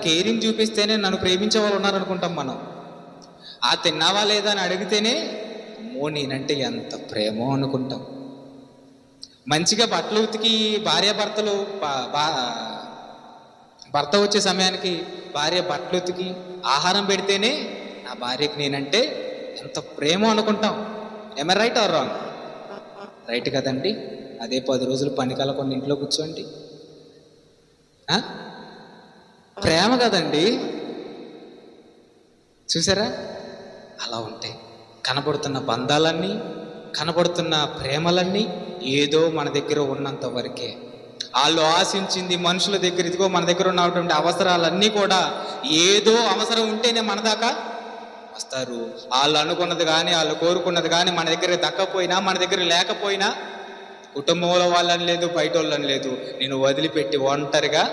Caring చూపిస్తేనే నన్ను ప్రేమించే వాళ్ళు ఉన్నారనుకుంటాం మనం. ఆ తిన్నావా లేదా అని అడిగితేనే అమ్మో నేనంటే ఎంత ప్రేమో అనుకుంటాం. మంచిగా బట్టలు ఉతికి భార్యాభర్తలు భర్త వచ్చే సమయానికి భార్య బట్టలు ఉతికి ఆహారం పెడితేనే నా భార్యకి నేనంటే ఎంత ప్రేమో అనుకుంటాం. ఏమ రైట్ ఆర్ రాంగ్? రైట్ కదండి. అదే 10 రోజులు పని కలకుండా ఇంట్లో కూర్చోండి, ప్రేమ కదండి. చూసారా? అలా ఉంటాయి కనబడుతున్న బంధాలన్నీ, కనబడుతున్న ప్రేమలన్నీ ఏదో మన దగ్గర ఉన్నంత వరకే. వాళ్ళు ఆశించింది మనుషుల దగ్గర, ఇదిగో మన దగ్గర ఉన్నటువంటి అవసరాలన్నీ కూడా ఏదో అవసరం ఉంటేనే మన దాకా వస్తారు. వాళ్ళు అనుకున్నది కానీ వాళ్ళు కోరుకున్నది కానీ మన దగ్గర దక్కపోయినా, మన దగ్గర లేకపోయినా, కుటుంబంలో వాళ్ళని లేదు, బయట వాళ్ళని లేదు, నేను వదిలిపెట్టి ఒంటరిగా